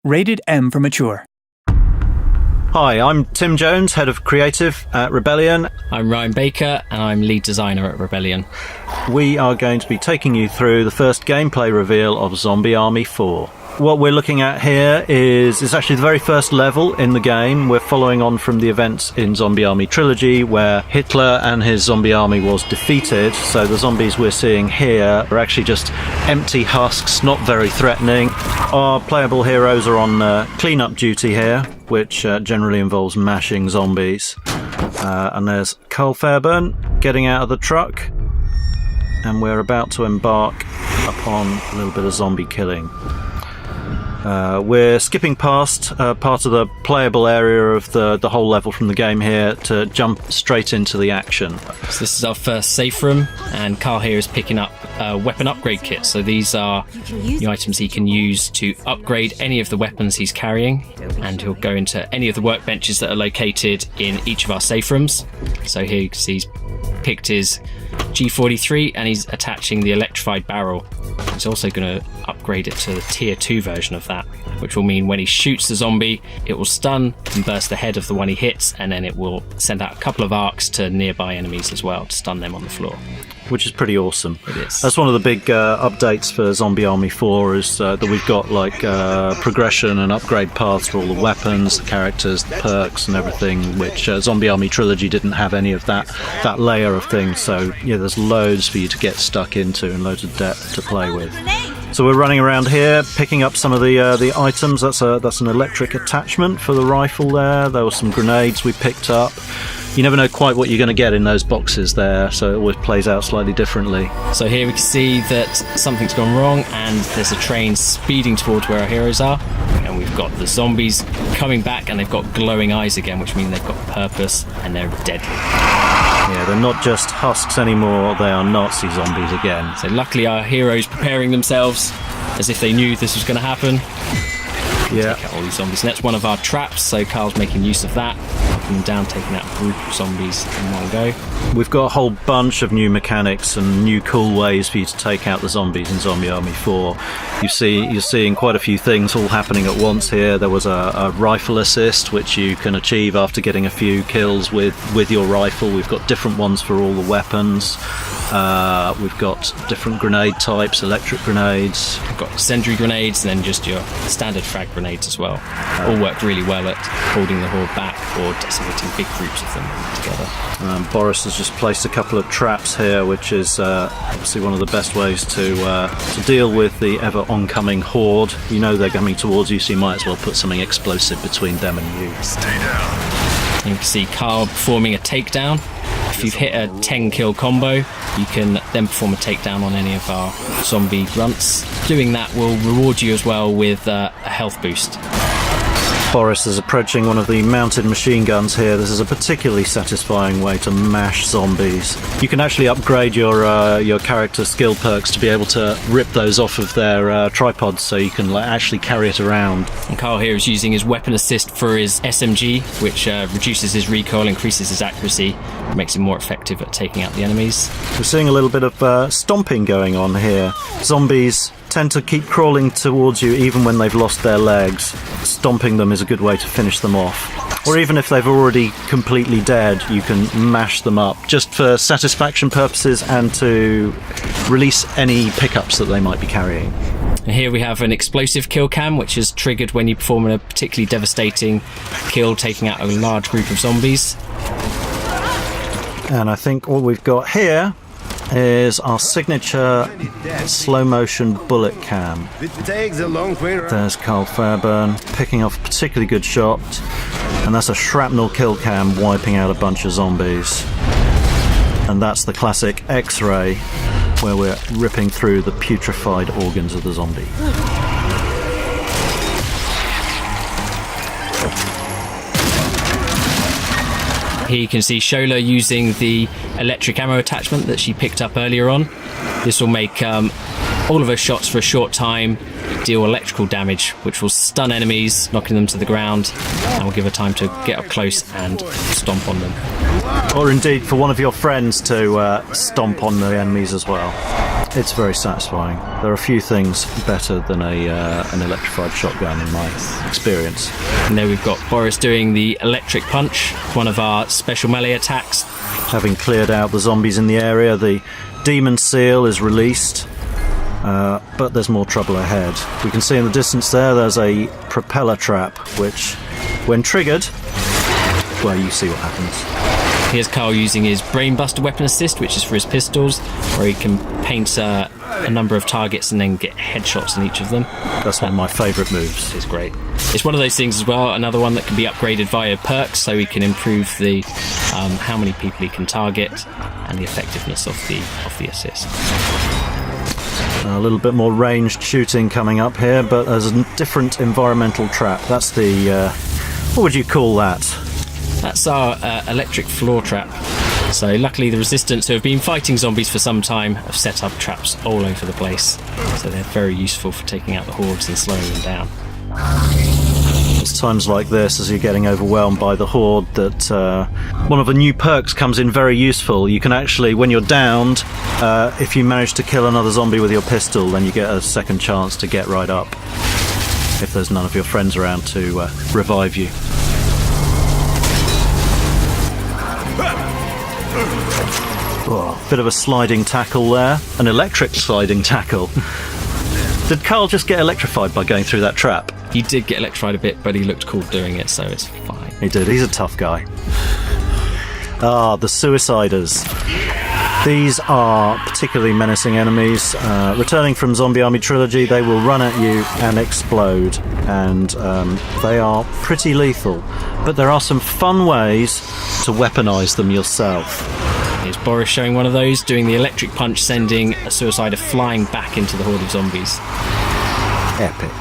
Rated M for mature. Hi, I'm Tim Jones, Head of Creative at Rebellion. I'm Ryan Baker, and I'm Lead Designer at Rebellion. We are going to be taking you through the first gameplay reveal of Zombie Army 4. What we're looking at here is actually the very first level in the game. We're following on from the events in Zombie Army Trilogy, where Hitler and his zombie army was defeated. So the zombies we're seeing here are actually just empty husks, not very threatening. Our playable heroes are on clean-up duty here, which generally involves mashing zombies. And there's Carl Fairburn getting out of the truck, and we're about to embark upon a little bit of zombie killing. We're skipping past part of the playable area of the whole level from the game here to jump straight into the action. So this is our first safe room, and Carl here is picking up a weapon upgrade kit. So these are the items he can use to upgrade any of the weapons he's carrying, and he'll go into any of the workbenches that are located in each of our safe rooms. So here you can see he's picked his G43 and he's attaching the electrified barrel. He's also going to upgrade it to the tier 2 version of that, which will mean when he shoots the zombie, it will stun and burst the head of the one he hits, and then it will send out a couple of arcs to nearby enemies as well to stun them on the floor. Which is pretty awesome. It is. That's one of the big updates for Zombie Army 4 is that we've got like progression and upgrade paths for all the weapons, the characters, the perks and everything, which Zombie Army Trilogy didn't have any of that layer of things. So yeah, there's loads for you to get stuck into and loads of depth to play with. So we're running around here, picking up some of the items. That's an electric attachment for the rifle there. There were some grenades we picked up. You never know quite what you're going to get in those boxes there, so it always plays out slightly differently. So here we can see that something's gone wrong, and there's a train speeding towards where our heroes are, and we've got the zombies coming back, and they've got glowing eyes again, which means they've got purpose and they're deadly. Yeah, they're not just husks anymore, they are Nazi zombies again. So luckily our heroes preparing themselves as if they knew this was going to happen. Yeah. Take out all these zombies. And that's one of our traps, so Carl's making use of that, knocking them down, taking out a group of zombies in one go. We've got a whole bunch of new mechanics and new cool ways for you to take out the zombies in Zombie Army 4. You're seeing quite a few things all happening at once here. There was a rifle assist, which you can achieve after getting a few kills with your rifle. We've got different ones for all the weapons. We've got different grenade types, electric grenades. We've got incendiary grenades and then just your standard frag grenades as well. All work really well at holding the horde back or decimating big groups of them together. Boris has just placed a couple of traps here, which is obviously one of the best ways to deal with the ever oncoming horde. You know they're coming towards you, so you might as well put something explosive between them and you. Stay down. And you can see Carl performing a takedown. If you've hit a 10 kill combo, you can then perform a takedown on any of our zombie grunts. Doing that will reward you as well with a health boost. Boris is approaching one of the mounted machine guns here. This is a particularly satisfying way to mash zombies. You can actually upgrade your character skill perks to be able to rip those off of their tripods, so you can actually carry it around. And Carl here is using his weapon assist for his SMG, which reduces his recoil, increases his accuracy, makes him more effective at taking out the enemies. We're seeing a little bit of stomping going on here. Zombies tend to keep crawling towards you even when they've lost their legs. Stomping them is a good way to finish them off. Or even if they've already completely dead, you can mash them up, just for satisfaction purposes and to release any pickups that they might be carrying. And here we have an explosive kill cam, which is triggered when you perform a particularly devastating kill, taking out a large group of zombies. And I think what we've got here is our signature slow motion bullet cam. There's Carl Fairburn picking off a particularly good shot, and that's a shrapnel kill cam wiping out a bunch of zombies. And that's the classic X-ray, where we're ripping through the putrefied organs of the zombie. Here you can see Shola using the electric ammo attachment that she picked up earlier on. This will make all of her shots for a short time deal electrical damage, which will stun enemies, knocking them to the ground, and will give her time to get up close and stomp on them. Or indeed for one of your friends to stomp on the enemies as well. It's very satisfying. There are a few things better than an electrified shotgun in my experience. And there we've got Boris doing the electric punch, one of our special melee attacks. Having cleared out the zombies in the area, the demon seal is released, but there's more trouble ahead. We can see in the distance there's a propeller trap, which, when triggered, well, you see what happens. Here's Carl using his Brainbuster weapon assist, which is for his pistols, where he can paint a number of targets and then get headshots in each of them. That's one of my favourite moves. It's great. It's one of those things as well, another one that can be upgraded via perks, so he can improve the how many people he can target and the effectiveness of the assist. A little bit more ranged shooting coming up here, but there's a different environmental trap. That's the... what would you call that? That's our electric floor trap. So luckily the Resistance, who have been fighting zombies for some time, have set up traps all over the place. So they're very useful for taking out the hordes and slowing them down. It's times like this, as you're getting overwhelmed by the horde, that one of the new perks comes in very useful. You can actually, when you're downed, if you manage to kill another zombie with your pistol, then you get a second chance to get right up, if there's none of your friends around to revive you. Oh, bit of a sliding tackle there. An electric sliding tackle. Did Carl just get electrified by going through that trap? He did get electrified a bit, but he looked cool doing it, so it's fine. He did. He's a tough guy. Ah, the Suiciders. These are particularly menacing enemies. Returning from Zombie Army Trilogy, they will run at you and explode, and they are pretty lethal. But there are some fun ways to weaponize them yourself. Here's Boris showing one of those, doing the electric punch, sending a Suicider flying back into the horde of zombies. Epic.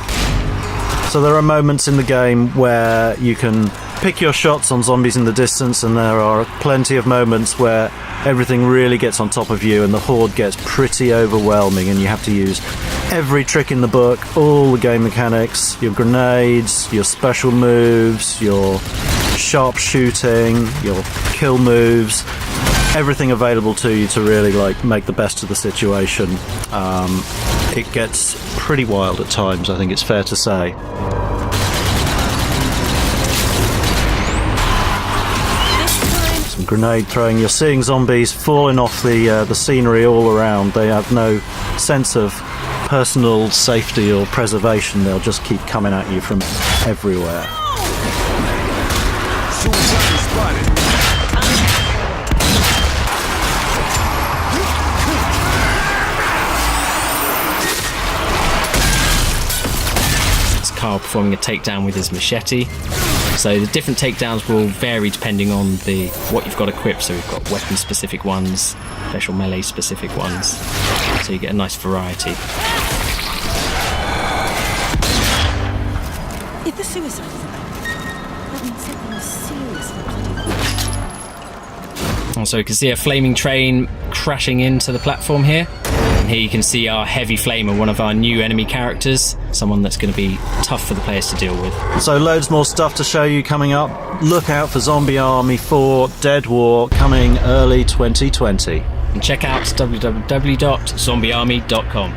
So there are moments in the game where you can pick your shots on zombies in the distance, and there are plenty of moments where everything really gets on top of you and the horde gets pretty overwhelming, and you have to use every trick in the book, all the game mechanics, your grenades, your special moves, your sharp shooting, your kill moves, everything available to you to really make the best of the situation. It gets pretty wild at times, I think it's fair to say. Some grenade throwing. You're seeing zombies falling off the scenery all around. They have no sense of personal safety or preservation. They'll just keep coming at you from everywhere. Carl performing a takedown with his machete. So the different takedowns will vary depending on what you've got equipped. So we've got weapon specific ones, special melee specific ones, so you get a nice variety. If the suicide is about, that means something serious. Also, you can see a flaming train crashing into the platform here. And here you can see our Heavy Flamer, one of our new enemy characters, someone that's going to be tough for the players to deal with. So loads more stuff to show you coming up. Look out for Zombie Army 4 Dead War coming early 2020. And check out www.zombiearmy.com.